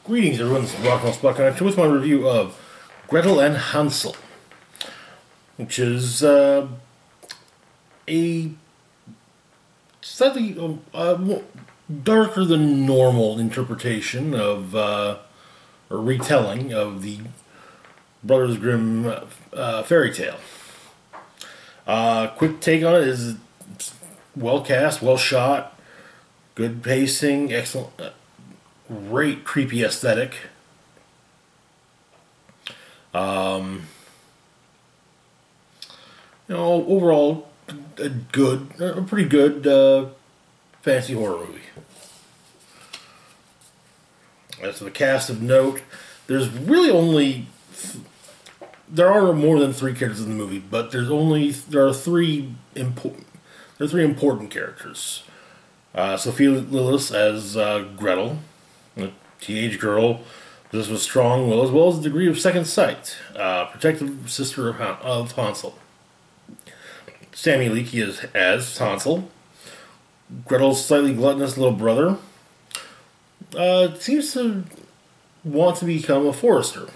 Greetings everyone, this is Rock and Roll Spot with my review of Gretel and Hansel, which is a slightly darker than normal interpretation of, or retelling of the Brothers Grimm fairy tale. Quick take on it is well cast, well shot, good pacing, excellent, great creepy aesthetic. Overall, a pretty good fantasy horror movie. As for the cast of note, there's really only there are more than three characters in the movie, but there are three important characters. Sophia Lillis as Gretel, a teenage girl possessed with strong will as well as a degree of second sight, protective sister of Hansel. Sammy Leakey as Hansel, Gretel's slightly gluttonous little brother, seems to want to become a forester.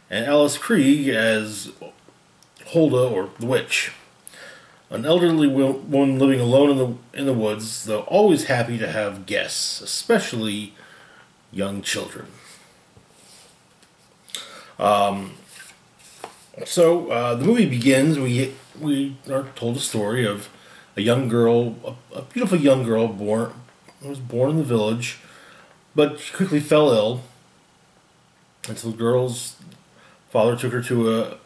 And Alice Krieg as Hulda, or the witch, an elderly woman living alone in the woods, though always happy to have guests, especially young children. The movie begins. We are told a story of a young girl, a beautiful young girl was born in the village, but she quickly fell ill. Until the girl's father took her to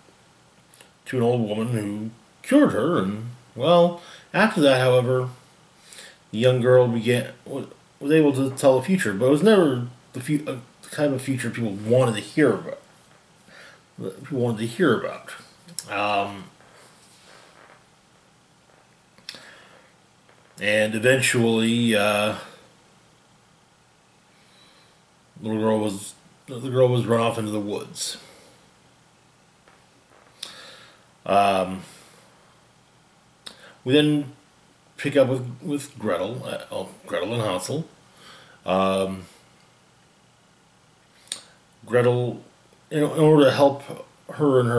an old woman who cured her, and after that, however, the young girl was able to tell the future, but it was never the kind of future people wanted to hear about. And eventually, the girl was run off into the woods. We then pick up with Gretel, Gretel and Hansel. Gretel, in order to help her and in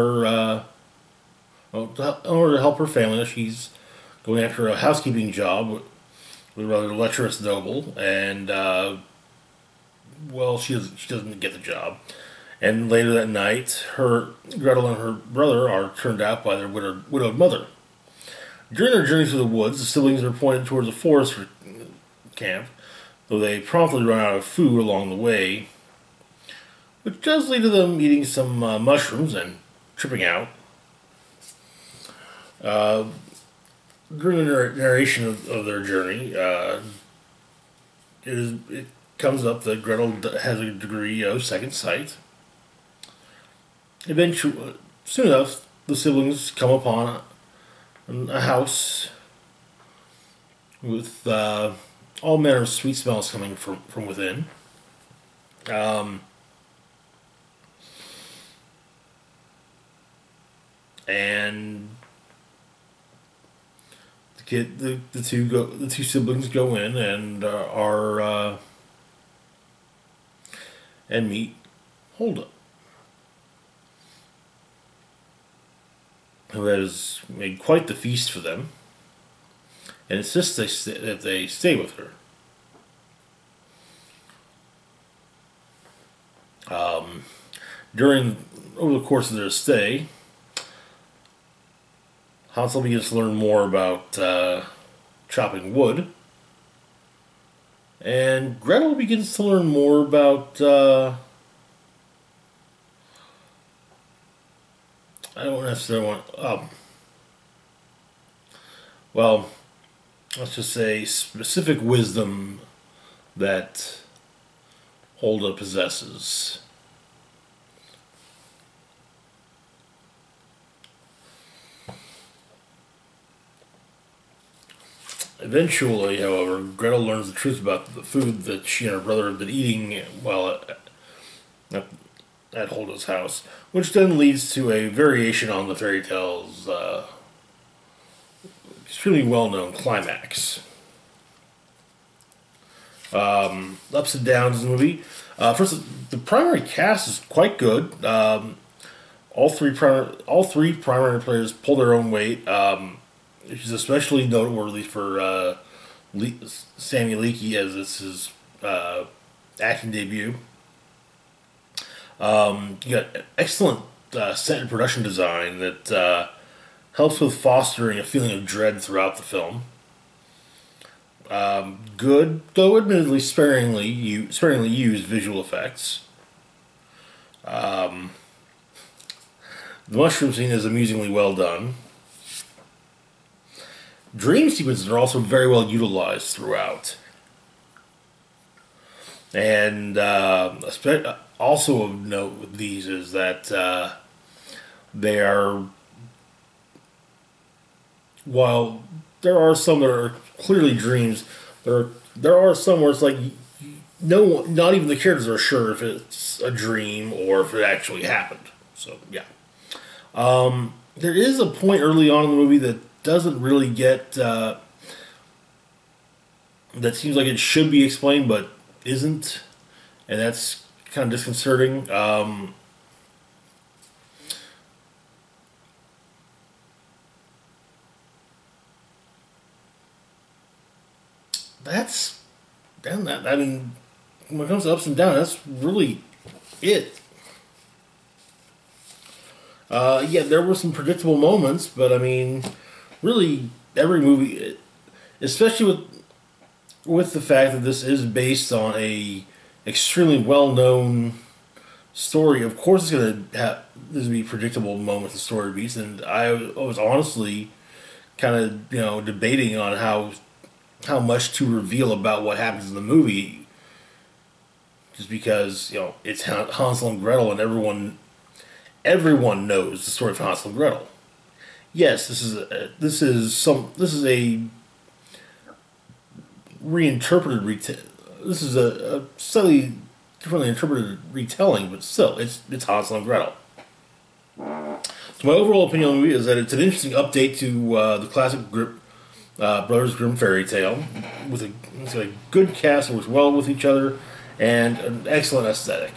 order to help her family, she's going after a housekeeping job with a rather lecherous noble, and she doesn't get the job. And later that night, Gretel and her brother are turned out by their widowed mother. During their journey through the woods, the siblings are pointed towards a forest camp, though they promptly run out of food along the way, which does lead to them eating some mushrooms and tripping out. During the narration of their journey, it comes up that Gretel has a degree of second sight. Eventually, soon enough, the siblings come upon a house with all manner of sweet smells coming from within. And the two siblings go in and and meet Hulda, who has made quite the feast for them, and insists that they stay with her. Over the course of their stay, Hansel begins to learn more about chopping wood, and Gretel begins to learn more about I don't necessarily want. Let's just say specific wisdom that Hulda possesses. Eventually, however, Gretel learns the truth about the food that she and her brother have been eating while at Hulda's house, which then leads to a variation on the fairy tale's extremely well-known climax. Ups and downs in the movie. First, the primary cast is quite good. All three primary players pull their own weight, which is especially noteworthy for Sammy Leakey, as this is acting debut. You got excellent set and production design that helps with fostering a feeling of dread throughout the film. Good, though admittedly sparingly used visual effects. The mushroom scene is amusingly well done. Dream sequences are also very well utilized throughout. And also of note with these is that they are, while there are some that are clearly dreams, there are some where it's like no one, not even the characters are sure if it's a dream or if it actually happened. So yeah, there is a point early on in the movie that doesn't really get that seems like it should be explained but isn't, and that's kind of disconcerting. That's damn that. I mean, when it comes to ups and downs, that's really it. Yeah, there were some predictable moments, but I mean, really every movie, especially with the fact that this is based on a extremely well-known story. Of course, it's going to have there's be predictable moments and story beats, and I was honestly kind of debating on how much to reveal about what happens in the movie, just because it's Hansel and Gretel, and everyone knows the story of Hansel and Gretel. Yes, this is a reinterpreted this is a slightly differently interpreted retelling, but still, it's Hansel and Gretel. So my overall opinion on the movie is that it's an interesting update to the classic Brothers Grimm fairy tale with a good cast that works well with each other and an excellent aesthetic.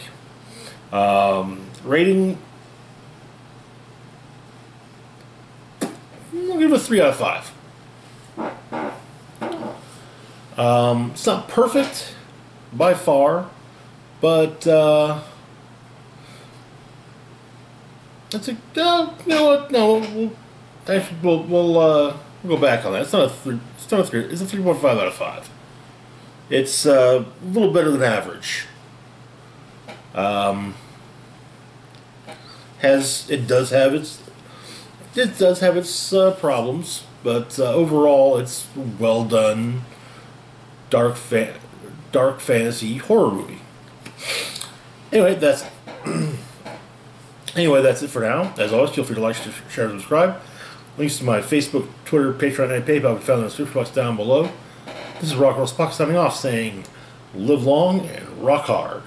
Rating, I'll give it a 3 out of 5. It's not perfect by far, but it's a you know what? No, we'll go back on that. It's not a 3. It's not a 3. It's a 3.5 out of 5. It's a little better than average. It does have its problems, but overall it's well done. Dark fantasy horror movie. Anyway, that's it for now. As always, feel free to like, share, and subscribe. Links to my Facebook, Twitter, Patreon, and PayPal can be found in the description box down below. This is Rock Roll Spock signing off, saying, live long and rock hard.